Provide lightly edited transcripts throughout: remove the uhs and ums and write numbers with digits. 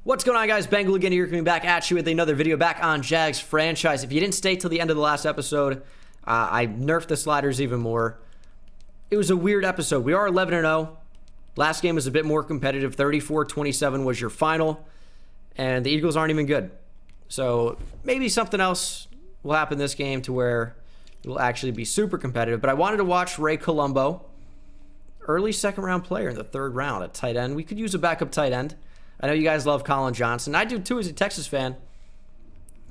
What's going on, guys? Bengal again here, coming back at you with another video back on Jags franchise. If you didn't stay till the end of the last episode, I nerfed the sliders even more. It was a weird episode. We are 11-0. Last game was a bit more competitive. 34-27 was your final, and the Eagles aren't even good. So maybe something else will happen this game to where it will actually be super competitive. But I wanted to watch Ray Colombo, early second-round player in the third round at tight end. We could use a backup tight end. I know you guys love Colin Johnson. I do too as a Texas fan.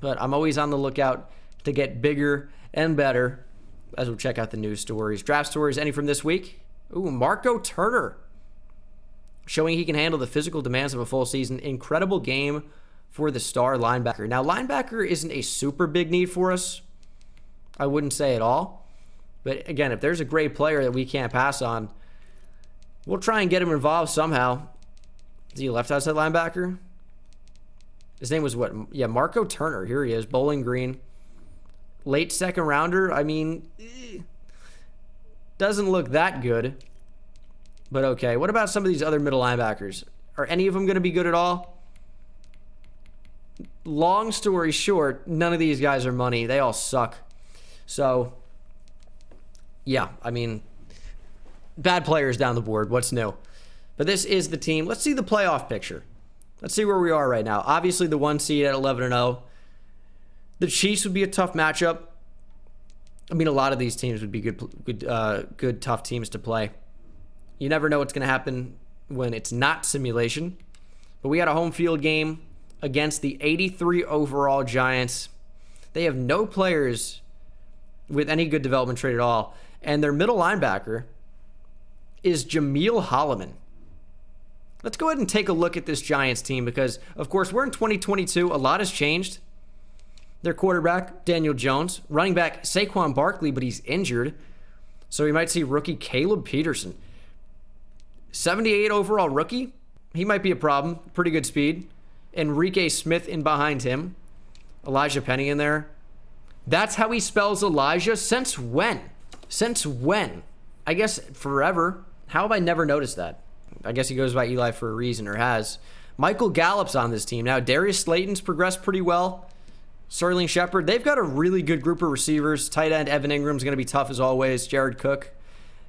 But I'm always on the lookout to get bigger and better as we'll check out the news stories. Draft stories, any from this week? Ooh, Marco Turner. Showing he can handle the physical demands of a full season. Incredible game for the star linebacker. Now, linebacker isn't a super big need for us. I wouldn't say at all. But again, if there's a great player that we can't pass on, we'll try and get him involved somehow. Is he a left outside linebacker? His name was what? Yeah, Marco Turner. Here he is, Bowling Green. Late second rounder. I mean, doesn't look that good. But okay. What about some of these other middle linebackers? Are any of them going to be good at all? Long story short, none of these guys are money. They all suck. So, yeah, I mean, bad players down the board. What's new? But this is the team. Let's see the playoff picture. Let's see where we are right now. Obviously, the 1 seed at 11-0. The Chiefs would be a tough matchup. I mean, a lot of these teams would be good, tough teams to play. You never know what's going to happen when it's not simulation. But we had a home field game against the 83 overall Giants. They have no players with any good development trait at all. And their middle linebacker is Jameel Holloman. Let's go ahead and take a look at this Giants team because, of course, we're in 2022. A lot has changed. Their quarterback, Daniel Jones. Running back, Saquon Barkley, but he's injured. So we might see rookie Caleb Peterson. 78 overall rookie. He might be a problem. Pretty good speed. Enrique Smith in behind him. Elijah Penny in there. That's how he spells Elijah? Since when? Since when? I guess forever. How have I never noticed that? I guess he goes by Eli for a reason, or has. Michael Gallup's on this team. Now, Darius Slayton's progressed pretty well. Sterling Shepard. They've got a really good group of receivers. Tight end Evan Ingram's going to be tough as always. Jared Cook.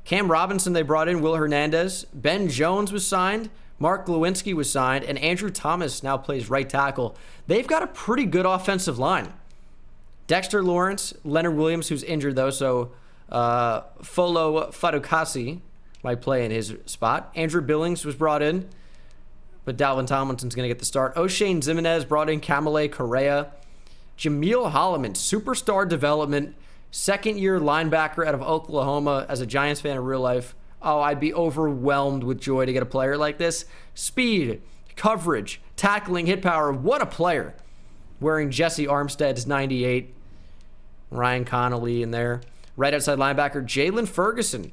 Cam Robinson they brought in. Will Hernandez. Ben Jones was signed. Mark Lewinsky was signed. And Andrew Thomas now plays right tackle. They've got a pretty good offensive line. Dexter Lawrence. Leonard Williams, who's injured though, so Folo Fadukasi might play in his spot. Andrew Billings was brought in, but Dalvin Tomlinson's going to get the start. O'Shane Zimenez brought in Kamale Correa. Jameel Holloman, superstar development, second-year linebacker out of Oklahoma. As a Giants fan in real life, oh, I'd be overwhelmed with joy to get a player like this. Speed, coverage, tackling, hit power. What a player. Wearing Jesse Armstead's 98. Ryan Connolly in there. Right outside linebacker, Jalen Ferguson.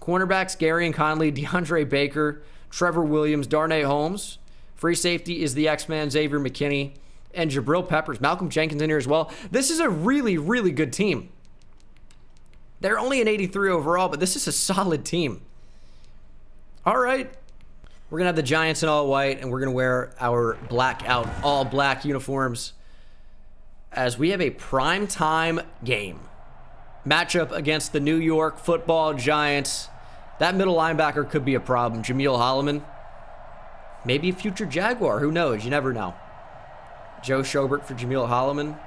Cornerbacks, Gary and Conley, DeAndre Baker, Trevor Williams, Darnay Holmes. Free safety is the X-Man, Xavier McKinney, and Jabril Peppers. Malcolm Jenkins in here as well. This is a really, really good team. They're only an 83 overall, but this is a solid team. All right. We're going to have the Giants in all white, and we're going to wear our blackout, all black uniforms as we have a primetime game. Matchup against the New York Football Giants. That middle linebacker could be a problem. Jameel Holloman. Maybe a future Jaguar. Who knows? You never know. Joe Schobert for Jameel Holloman.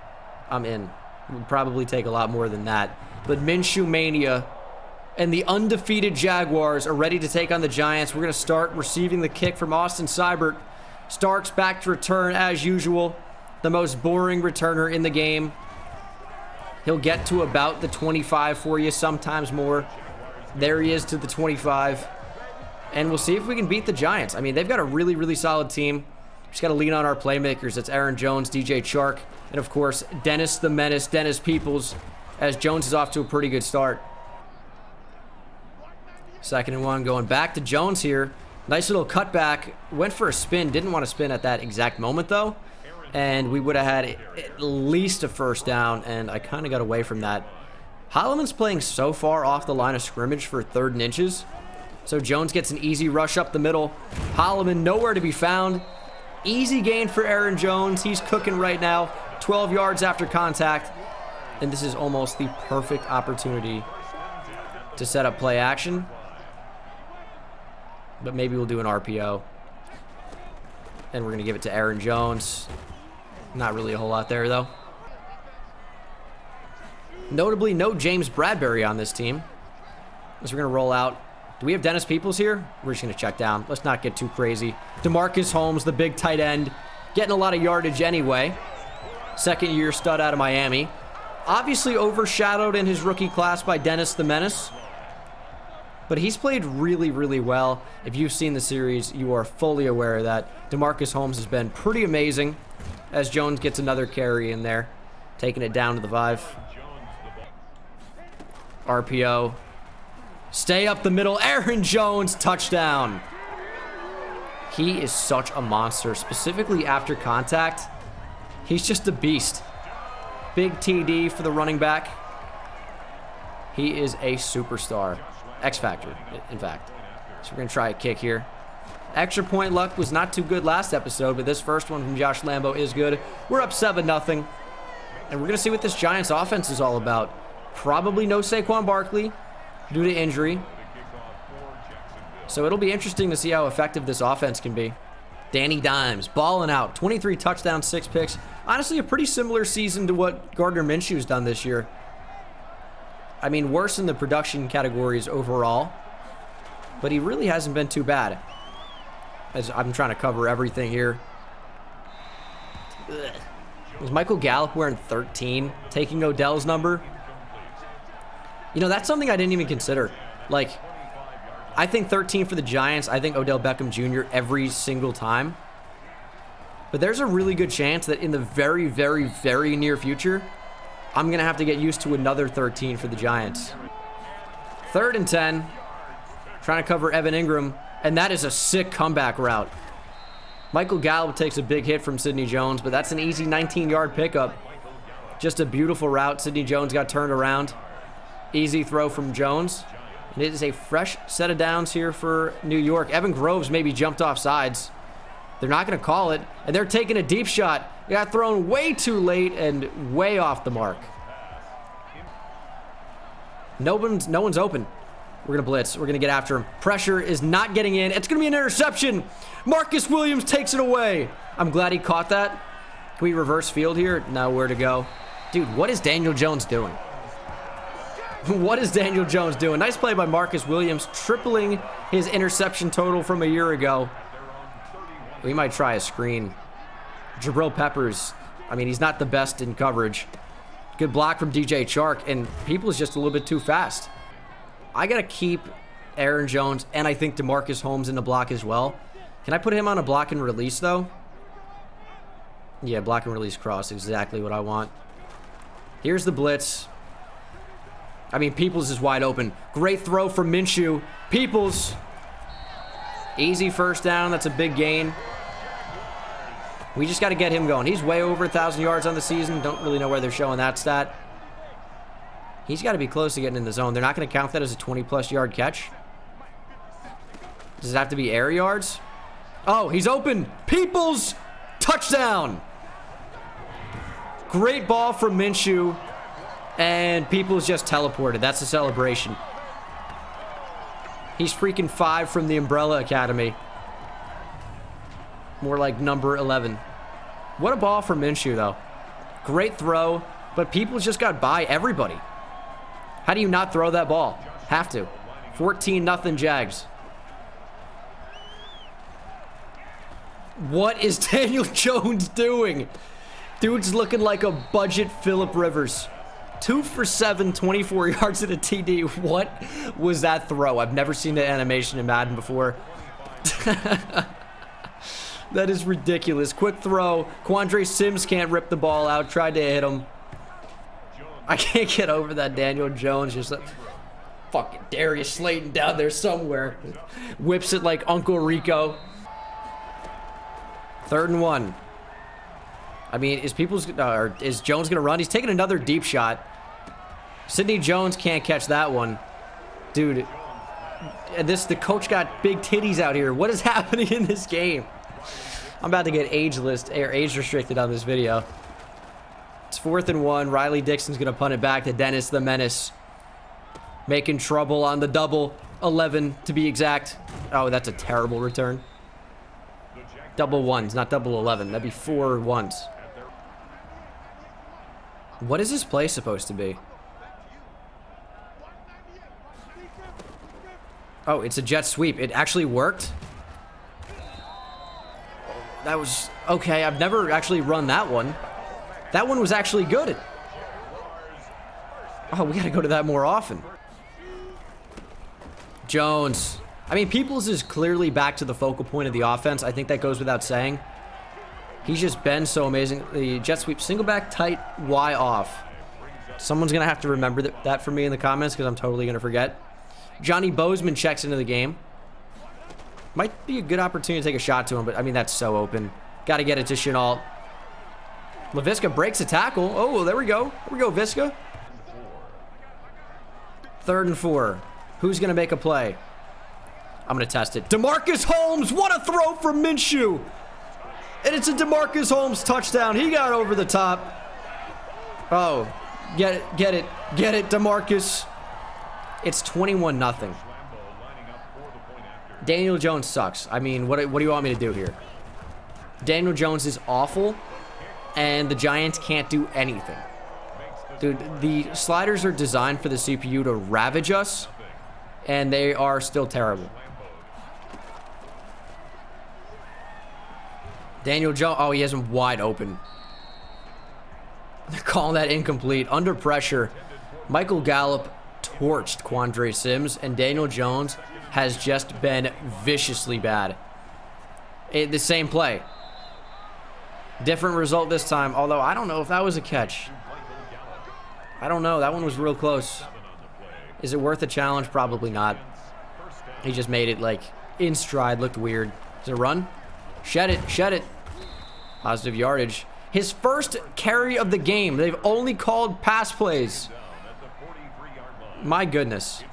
I'm in. It would probably take a lot more than that. But Minshew Mania and the undefeated Jaguars are ready to take on the Giants. We're going to start receiving the kick from Austin Seibert. Starks back to return as usual. The most boring returner in the game. He'll get to about the 25 for you, sometimes more. There he is to the 25. And we'll see if we can beat the Giants. I mean, they've got a really, really solid team. Just got to lean on our playmakers. It's Aaron Jones, DJ Chark, and of course, Dennis the Menace, Dennis Peoples, as Jones is off to a pretty good start. 2nd and 1, going back to Jones here. Nice little cutback. Went for a spin. Didn't want to spin at that exact moment, though. And we would have had at least a first down, and I kind of got away from that. Holloman's playing so far off the line of scrimmage for 3rd and inches. So Jones gets an easy rush up the middle. Holloman nowhere to be found. Easy gain for Aaron Jones. He's cooking right now. 12 yards after contact. And this is almost the perfect opportunity to set up play action. But maybe we'll do an RPO. And we're going to give it to Aaron Jones. Not really a whole lot there, though. Notably, no James Bradbury on this team. So we're going to roll out. Do we have Dennis Peoples here? We're just going to check down. Let's not get too crazy. DeMarcus Holmes, the big tight end, getting a lot of yardage anyway. Second-year stud out of Miami. Obviously overshadowed in his rookie class by Dennis the Menace. But he's played really, really well. If you've seen the series, you are fully aware of that. DeMarcus Holmes has been pretty amazing as Jones gets another carry in there, taking it down to the 5. RPO. Stay up the middle. Aaron Jones, touchdown. He is such a monster, specifically after contact. He's just a beast. Big TD for the running back. He is a superstar. X Factor, in fact. So we're going to try a kick here. Extra point luck was not too good last episode, but this first one from Josh Lambo is good. We're up 7-0. And we're going to see what this Giants offense is all about. Probably no Saquon Barkley due to injury. So it'll be interesting to see how effective this offense can be. Danny Dimes balling out. 23 touchdowns, 6 picks. Honestly, a pretty similar season to what Gardner Minshew's done this year. I mean, worse in the production categories overall. But he really hasn't been too bad. As I'm trying to cover everything here. Ugh. Was Michael Gallup wearing 13, taking Odell's number? You know, that's something I didn't even consider. Like, I think 13 for the Giants. I think Odell Beckham Jr. every single time. But there's a really good chance that in the very, very, very near future, I'm going to have to get used to another 13 for the Giants. 3rd and 10. Trying to cover Evan Ingram. And that is a sick comeback route. Michael Gallup takes a big hit from Sidney Jones, but that's an easy 19-yard pickup. Just a beautiful route. Sidney Jones got turned around. Easy throw from Jones. And it is a fresh set of downs here for New York. Evan Groves maybe jumped off sides. They're not going to call it. And they're taking a deep shot. It got thrown way too late and way off the mark. No one's open. We're going to blitz. We're going to get after him. Pressure is not getting in. It's going to be an interception. Marcus Williams takes it away. I'm glad he caught that. Can we reverse field here? No, where to go? Dude, what is Daniel Jones doing? What is Daniel Jones doing? Nice play by Marcus Williams, tripling his interception total from a year ago. We might try a screen. Jabril Peppers, I mean, he's not the best in coverage. Good block from DJ Chark, and Peoples just a little bit too fast. I got to keep Aaron Jones, and I think DeMarcus Holmes in the block as well. Can I put him on a block and release, though? Yeah, block and release cross, exactly what I want. Here's the blitz. I mean, Peoples is wide open. Great throw from Minshew. Peoples. Easy first down. That's a big gain. We just got to get him going. He's way over 1,000 yards on the season. Don't really know where they're showing that stat. He's got to be close to getting in the zone. They're not going to count that as a 20-plus yard catch. Does it have to be air yards? Oh, he's open. Peoples. Touchdown. Great ball from Minshew. And Peoples just teleported. That's a celebration. He's freaking 5 from the Umbrella Academy. More like number 11. What a ball from Minshew, though. Great throw, but Peoples just got by everybody. How do you not throw that ball? Have to. 14-0 Jags. What is Daniel Jones doing? Dude's looking like a budget Phillip Rivers. 2 for 7, 24 yards at a TD. What was that throw? I've never seen that animation in Madden before. That is ridiculous. Quick throw. Quandre Sims can't rip the ball out. Tried to hit him. I can't get over that. Daniel Jones just like fucking Darius Slayton down there somewhere. Whips it like Uncle Rico. 3rd and 1. I mean, is Jones going to run? He's taking another deep shot. Sidney Jones can't catch that one. Dude, and the coach got big titties out here. What is happening in this game? I'm about to get age restricted on this video. It's 4th and 1. Riley Dixon's going to punt it back to Dennis the Menace. Making trouble on the double 11 to be exact. Oh, that's a terrible return. Double ones, not double 11. That'd be 4 ones. What is this play supposed to be? Oh, it's a jet sweep. It actually worked. That was okay. I've never actually run that one. That one was actually good. Oh, we got to go to that more often. Jones. I mean, Peoples is clearly back to the focal point of the offense. I think that goes without saying. He's just been so amazing. The jet sweep, single back, tight, Y off. Someone's going to have to remember that for me in the comments because I'm totally going to forget. Johnny Bozeman checks into the game. Might be a good opportunity to take a shot to him, but I mean, that's so open. Got to get it to Chenault. LaVisca breaks a tackle. Oh, there we go. There we go, Visca. 3rd and 4. Who's going to make a play? I'm going to test it. DeMarcus Holmes. What a throw from Minshew. And it's a DeMarcus Holmes touchdown. He got over the top. Oh, get it, get it, get it, DeMarcus. It's 21-0. Daniel Jones sucks. I mean, what do you want me to do here? Daniel Jones is awful, and the Giants can't do anything. Dude, the sliders are designed for the CPU to ravage us, and they are still terrible. Daniel Jones, oh, he has him wide open. They're calling that incomplete. Under pressure, Michael Gallup torched Quandre Sims, and Daniel Jones has just been viciously bad. The same play. Different result this time, although I don't know if that was a catch. I don't know. That one was real close. Is it worth a challenge? Probably not. He just made it, like, in stride. Looked weird. Is it a run? Shed it. Shed it. Positive yardage. His first carry of the game. They've only called pass plays. My goodness.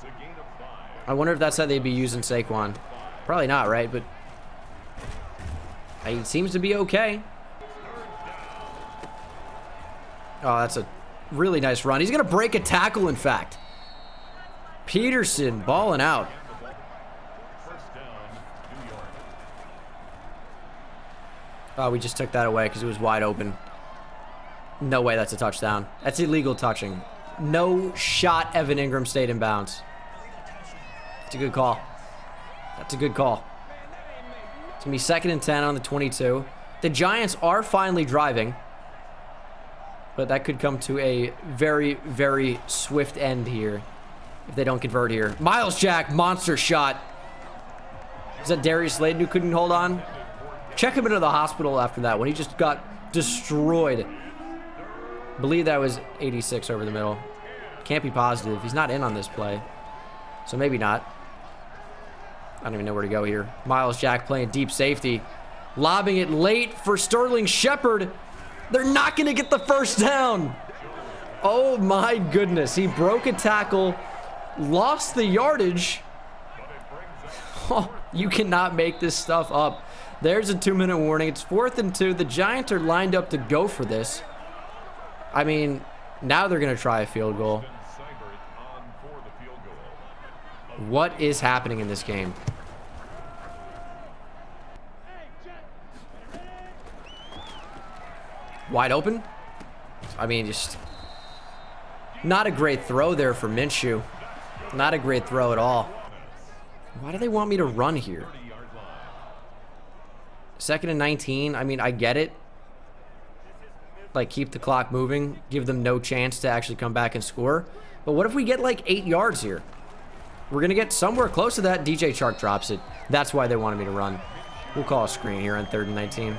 I wonder if that's how they'd be using Saquon. Probably not, right? But he seems to be okay. Oh, that's a really nice run. He's going to break a tackle, in fact. Peterson balling out. Oh, we just took that away because it was wide open. No way that's a touchdown. That's illegal touching. No shot Evan Ingram stayed in bounds. That's a good call. That's a good call. It's going to be 2nd and 10 on the 22. The Giants are finally driving. But that could come to a very, very swift end here if they don't convert here. Miles Jack, monster shot. Is that Darius Slayton who couldn't hold on? Check him into the hospital after that when he just got destroyed. Believe that was 86 over the middle. Can't be positive. He's not in on this play. So maybe not. I don't even know where to go here. Miles Jack playing deep safety. Lobbing it late for Sterling Shepard. They're not going to get the first down. Oh my goodness. He broke a tackle. Lost the yardage. Oh, you cannot make this stuff up. There's a 2-minute warning. It's 4th and 2. The Giants are lined up to go for this. I mean, now they're going to try a field goal. What is happening in this game? Wide open? I mean, just not a great throw there for Minshew. Not a great throw at all. Why do they want me to run here? 2nd and 19. I mean, I get it. Like, keep the clock moving. Give them no chance to actually come back and score. But what if we get, like, 8 yards here? We're going to get somewhere close to that. DJ Chark drops it. That's why they wanted me to run. We'll call a screen here on 3rd and 19.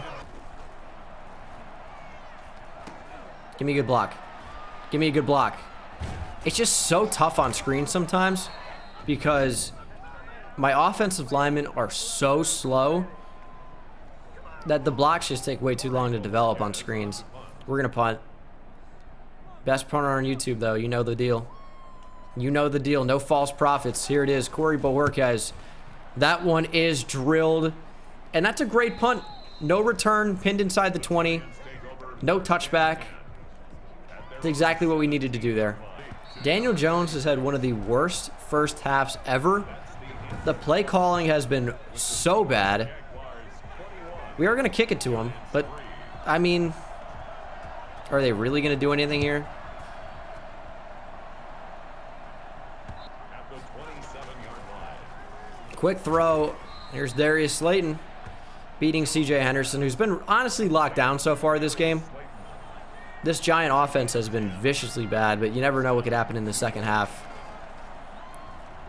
Give me a good block. Give me a good block. It's just so tough on screen sometimes because my offensive linemen are so slow that the blocks just take way too long to develop on screens. We're going to punt. Best punter on YouTube, though. You know the deal. You know the deal. No false prophets. Here it is. Corey Bowerquez. That one is drilled. And that's a great punt. No return, pinned inside the 20. No touchback. That's exactly what we needed to do there. Daniel Jones has had one of the worst first halves ever. The play calling has been so bad. We are going to kick it to him, but, I mean, are they really going to do anything here? Quick throw. Here's Darius Slayton beating CJ Henderson, who's been honestly locked down so far this game. This Giant offense has been viciously bad, but you never know what could happen in the second half.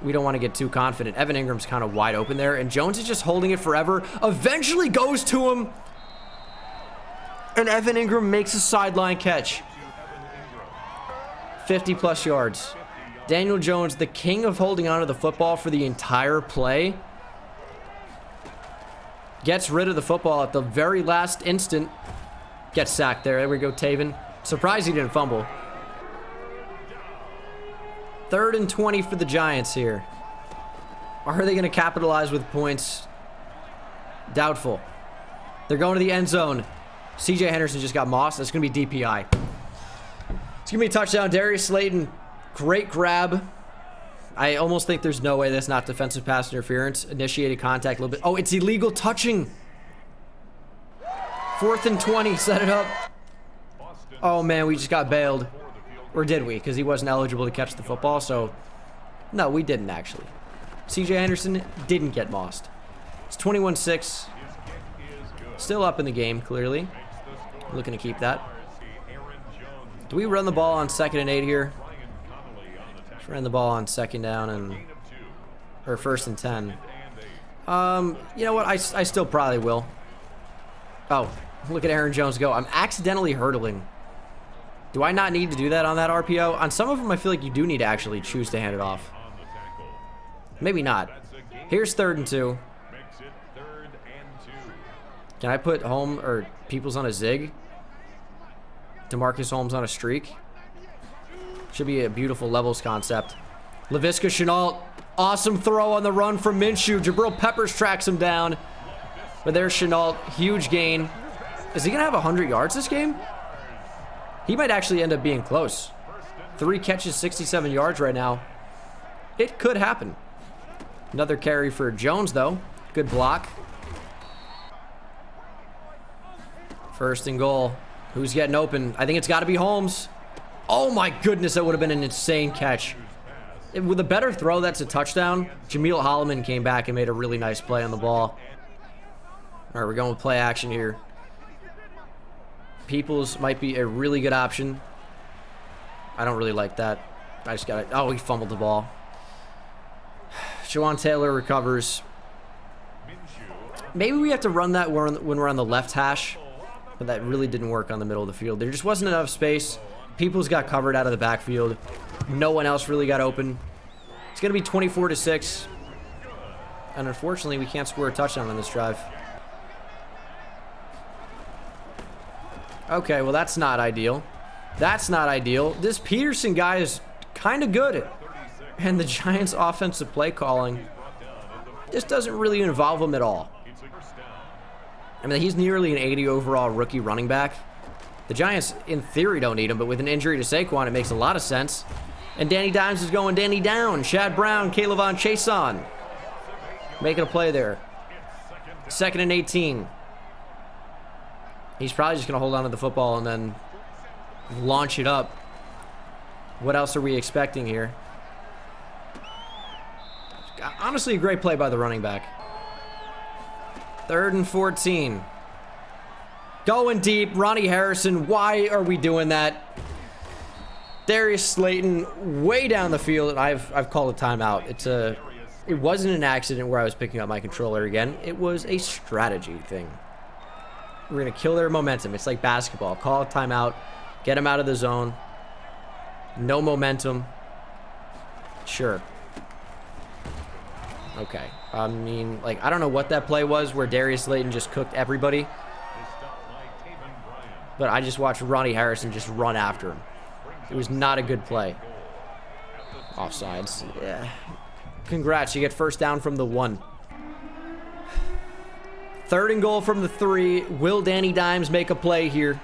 We don't want to get too confident. Evan Ingram's kind of wide open there, and Jones is just holding it forever. Eventually goes to him, and Evan Ingram makes a sideline catch. 50-plus yards. Daniel Jones, the king of holding onto the football for the entire play, gets rid of the football at the very last instant. Gets sacked there. There we go, Taven. Surprised he didn't fumble. 3rd and 20 for the Giants here. Are they going to capitalize with points? Doubtful. They're going to the end zone. CJ Henderson just got mossed. That's going to be DPI. It's going to be a touchdown. Darius Slayton, great grab. I almost think there's no way that's not defensive pass interference. Initiated contact a little bit. Oh, it's illegal touching. 4th and 20. Set it up. Oh, man, we just got bailed. Or did we? Because he wasn't eligible to catch the football, so... No, we didn't, actually. CJ Henderson didn't get mossed. It's 21-6. Still up in the game, clearly. Looking to keep that. Do we run the ball on 2nd and 8 here? Let's run the ball on 2nd down and... Or 1st and 10. You know what? I still probably will. Oh, look at Aaron Jones go. I'm accidentally hurdling. Do I not need to do that on that RPO? On some of them, I feel like you do need to actually choose to hand it off. Maybe not. Here's 3rd and 2. Can I put Peoples on a zig? DeMarcus Holmes on a streak? Should be a beautiful levels concept. Laviska Shenault. Awesome throw on the run from Minshew. Jabril Peppers tracks him down. But there's Shenault. Huge gain. Is he going to have 100 yards this game? He might actually end up being close. 3 catches, 67 yards right now. It could happen. Another carry for Jones, though. Good block. 1st and goal. Who's getting open? I think it's got to be Holmes. Oh, my goodness. That would have been an insane catch. With a better throw, that's a touchdown. Jameel Holloman came back and made a really nice play on the ball. All right, we're going with play action here. Peoples might be a really good option. I don't really like that. I just got it. Oh, he fumbled the ball. Jawan Taylor recovers. Maybe we have to run that when we're on the left hash, but that really didn't work on the middle of the field. There just wasn't enough space. Peoples got covered out of the backfield. No one else really got open. It's going to be 24-6. And unfortunately, we can't score a touchdown on this drive. Okay, well, that's not ideal. That's not ideal. This Peterson guy is kind of good. And the Giants' offensive play calling just doesn't really involve him at all. I mean, he's nearly an 80 overall rookie running back. The Giants, in theory, don't need him, but with an injury to Saquon, it makes a lot of sense. And Danny Dimes is going Danny down. Chad Brown, Kaylavon Chason. Making a play there. 2nd and 18. He's probably just going to hold on to the football and then launch it up. What else are we expecting here? Honestly, a great play by the running back. 3rd and 14. Going deep. Ronnie Harrison. Why are we doing that? Darius Slayton way down the field. I've called a timeout. It wasn't an accident where I was picking up my controller again. It was a strategy thing. We're going to kill their momentum. It's like basketball. Call a timeout. Get them out of the zone. No momentum. Sure. Okay. I mean, like, I don't know what that play was where Darius Slayton just cooked everybody. But I just watched Ronnie Harrison just run after him. It was not a good play. Offsides. Yeah. Congrats. You get 1st down from the 1. Third and goal from the 3. Will Danny Dimes make a play here?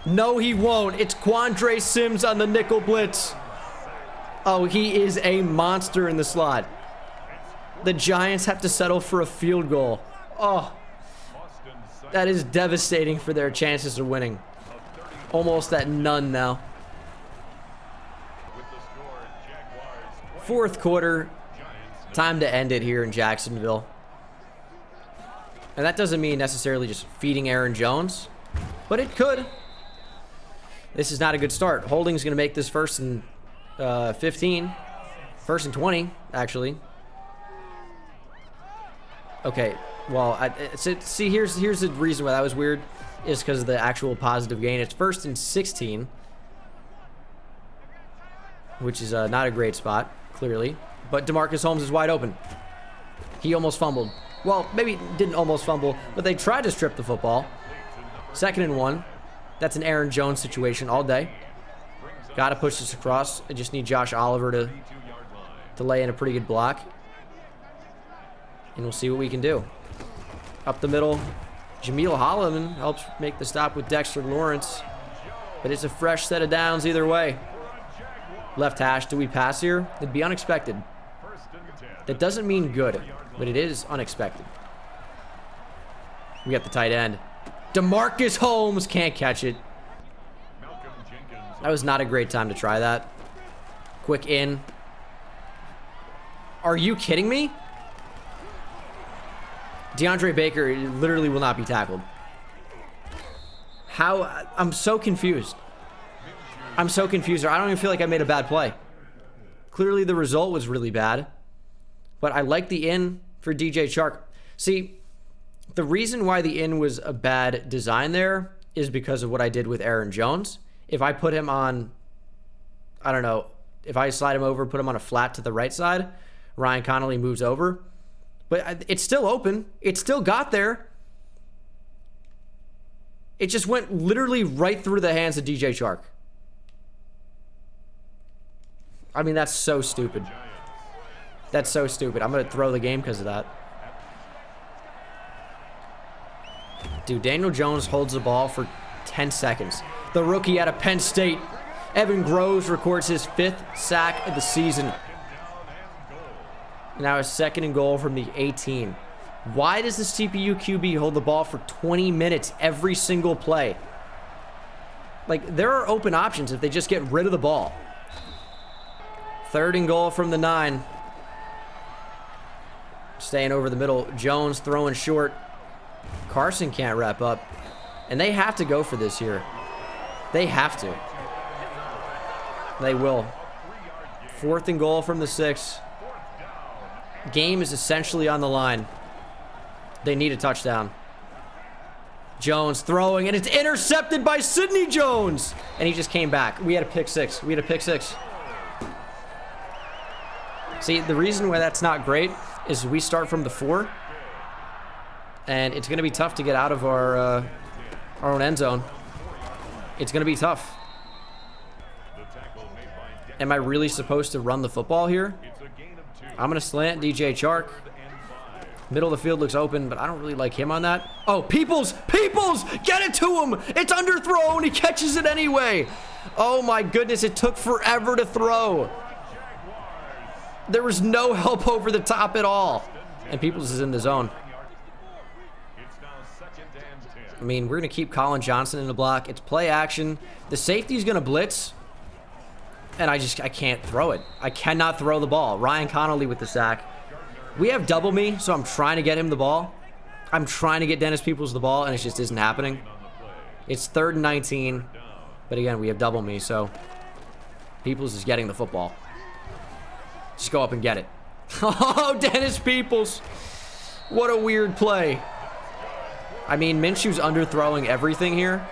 No, he won't. It's Quandre Sims on the nickel blitz. Oh, he is a monster in the slot. The Giants have to settle for a field goal. Oh, that is devastating for their chances of winning. Almost at none now. Fourth quarter. Time to end it here in Jacksonville. And that doesn't mean necessarily just feeding Aaron Jones, but it could. This is not a good start. Holding's going to make this 1st and 15. 1st and 20, actually. Okay, well, see, here's the reason why that was weird, is because of the actual positive gain. It's 1st and 16, which is not a great spot, clearly. But DeMarcus Holmes is wide open. He almost fumbled. Well, maybe didn't almost fumble, but they tried to strip the football. 2nd and 1. That's an Aaron Jones situation all day. Got to push this across. I just need Josh Oliver to lay in a pretty good block. And we'll see what we can do. Up the middle, Jameel Holloman helps make the stop with Dexter Lawrence. But it's a fresh set of downs either way. Left hash, do we pass here? It'd be unexpected. That doesn't mean good, but it is unexpected. We got the tight end. DeMarcus Holmes can't catch it. That was not a great time to try that. Quick in. Are you kidding me? DeAndre Baker literally will not be tackled. How? I'm so confused. I'm so confused. I don't even feel like I made a bad play. Clearly the result was really bad. But I like the in for DJ Chark. See, the reason why the in was a bad design there is because of what I did with Aaron Jones. If I put him on, I don't know, if I slide him over, put him on a flat to the right side, Ryan Connolly moves over. But it's still open. It still got there. It just went literally right through the hands of DJ Chark. I mean, that's so stupid. That's so stupid. I'm going to throw the game because of that. Dude, Daniel Jones holds the ball for 10 seconds. The rookie out of Penn State, Evan Groves, records his 5th sack of the season. Now a 2nd and goal from the 18. Why does the CPU QB hold the ball for 20 minutes every single play? Like, there are open options if they just get rid of the ball. 3rd and goal from the 9. Staying over the middle. Jones throwing short. Carson can't wrap up. And they have to go for this here. They have to. They will. 4th and goal from the 6. Game is essentially on the line. They need a touchdown. Jones throwing, and it's intercepted by Sidney Jones. And he just came back. We had a pick 6. We had a pick 6. See, the reason why that's not great is we start from the 4. And it's going to be tough to get out of our own end zone. It's going to be tough. Am I really supposed to run the football here? I'm going to slant DJ Chark. Middle of the field looks open, but I don't really like him on that. Oh, Peoples! Peoples! Get it to him! It's underthrown. He catches it anyway. Oh, my goodness. It took forever to throw. There was no help over the top at all. And Peoples is in the zone. I mean, we're going to keep Colin Johnson in the block. It's play action. The safety's going to blitz. And I can't throw it. I cannot throw the ball. Ryan Connolly with the sack. We have double me, so I'm trying to get him the ball. I'm trying to get Dennis Peoples the ball, and it just isn't happening. It's 3rd and 19. But again, we have double me, so Peoples is getting the football. Just go up and get it. Oh, Dennis Peoples. What a weird play. I mean, Minshew's underthrowing everything here.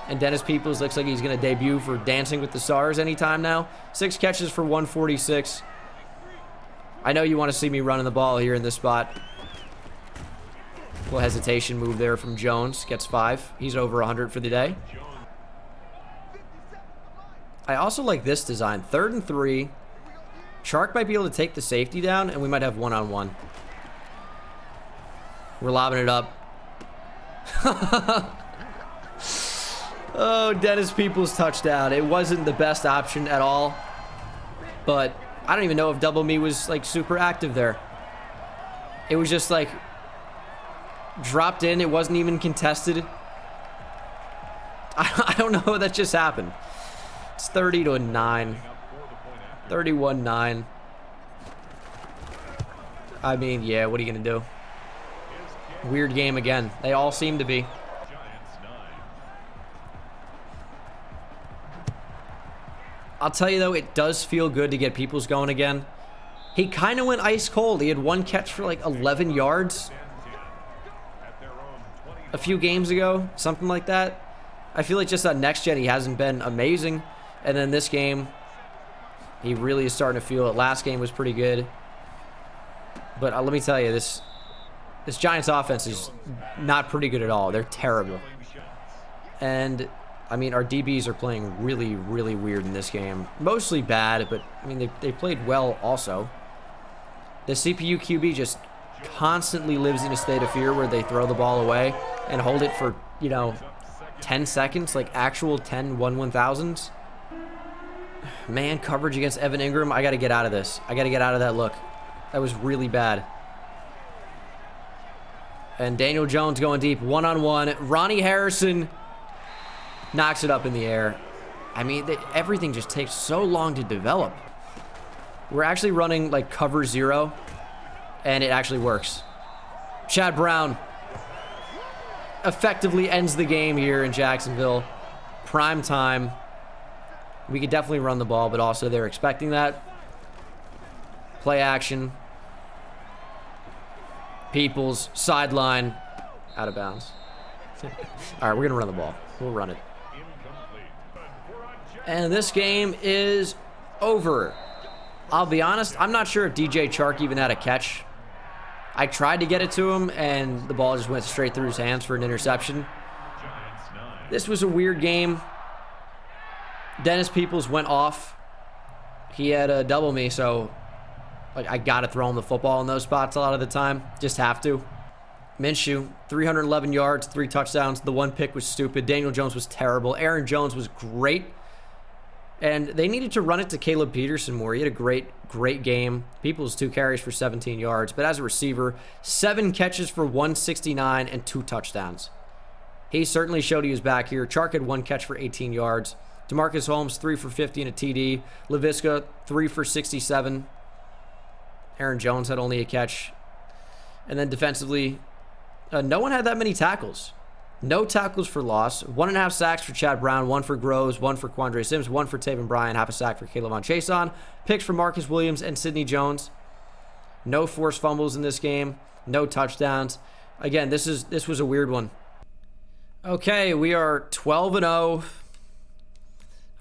And Dennis Peoples looks like he's going to debut for Dancing with the Stars anytime now. 6 catches for 146. I know you want to see me running the ball here in this spot. Little hesitation move there from Jones. Gets 5. He's over 100 for the day. I also like this design. 3rd and 3. Chark might be able to take the safety down, and we might have one-on-one. We're lobbing it up. Oh, Dennis Peoples touchdown. It wasn't the best option at all, but I don't even know if Double Me was like super active there. It was just like dropped in. It wasn't even contested. I don't know how that just happened. It's 30-9. 31-9. I mean, yeah, what are you going to do? Weird game again. They all seem to be. I'll tell you, though, it does feel good to get Peoples going again. He kind of went ice cold. He had one catch for like 11 yards a few games ago, something like that. I feel like just on next gen, he hasn't been amazing. And then this game, he really is starting to feel it. Last game was pretty good. But let me tell you, this Giants offense is not pretty good at all. They're terrible. And I mean, our DBs are playing really, really weird in this game. Mostly bad, but I mean, they played well also. The CPU QB just constantly lives in a state of fear where they throw the ball away and hold it for, 10 seconds, like actual 10 1/1000s. Man coverage against Evan Ingram. I got to get out of this. I got to get out of that look. That was really bad. And Daniel Jones going deep, one-on-one. Ronnie Harrison knocks it up in the air. I mean, everything just takes so long to develop. We're actually running like cover 0, and it actually works. Chad Brown effectively ends the game here in Jacksonville. Prime time. We could definitely run the ball, but also they're expecting that. Play action. Peoples, sideline, out of bounds. All right, we're going to run the ball. We'll run it. And this game is over. I'll be honest, I'm not sure if DJ Chark even had a catch. I tried to get it to him, and the ball just went straight through his hands for an interception. This was a weird game. Dennis Peoples went off. He had a double me, so I got to throw him the football in those spots a lot of the time. Just have to. Minshew, 311 yards, 3 touchdowns. The one pick was stupid. Daniel Jones was terrible. Aaron Jones was great. And they needed to run it to Caleb Peterson more. He had a great game. Peoples 2 carries for 17 yards. But as a receiver, 7 catches for 169 and 2 touchdowns. He certainly showed he was back here. Chark had 1 catch for 18 yards. DeMarcus Holmes, 3 for 50 and a TD. Laviska, 3 for 67. Aaron Jones had only a catch. And then defensively, no one had that many tackles. No tackles for loss. 1.5 sacks for Chad Brown, 1 for Groves, 1 for Quandre Sims, 1 for Taven Bryan, half a sack for Caleb Chason. Picks for Marcus Williams and Sidney Jones. No forced fumbles in this game. No touchdowns. Again, this was a weird one. Okay, we are 12-0.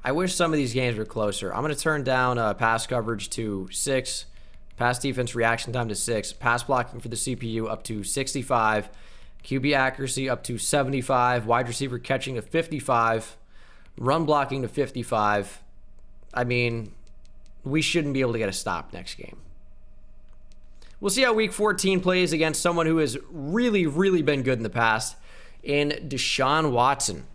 I wish some of these games were closer. I'm going to turn down pass coverage to 6. Pass defense reaction time to 6. Pass blocking for the CPU up to 65. QB accuracy up to 75. Wide receiver catching to 55. Run blocking to 55. I mean, we shouldn't be able to get a stop next game. We'll see how Week 14 plays against someone who has really, really been good in the past in Deshaun Watson.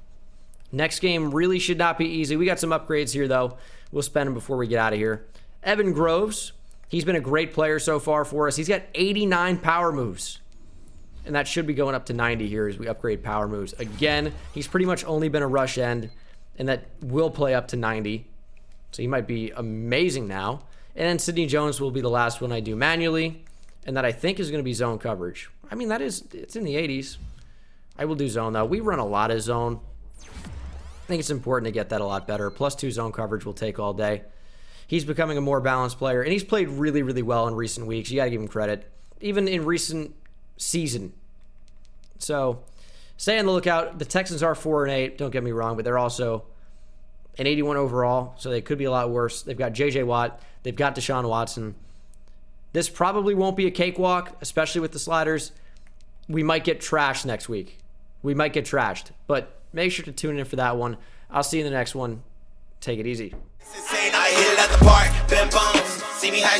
Next game really should not be easy. We got some upgrades here, though. We'll spend them before we get out of here. Evan Groves. He's been a great player so far for us. He's got 89 power moves. And that should be going up to 90 here as we upgrade power moves. Again, he's pretty much only been a rush end, and that will play up to 90. So he might be amazing now. And then Sidney Jones will be the last one I do manually, and that I think is going to be zone coverage. I mean, it's in the 80s. I will do zone, though. We run a lot of zone. I think it's important to get that a lot better. +2 zone coverage will take all day. He's becoming a more balanced player, and he's played really, really well in recent weeks. You got to give him credit. Even in recent season. So, stay on the lookout. The Texans are 4-8, don't get me wrong, but they're also an 81 overall, so they could be a lot worse. They've got J.J. Watt. They've got Deshaun Watson. This probably won't be a cakewalk, especially with the sliders. We might get trashed next week. We might get trashed, but make sure to tune in for that one. I'll see you in the next one. Take it easy.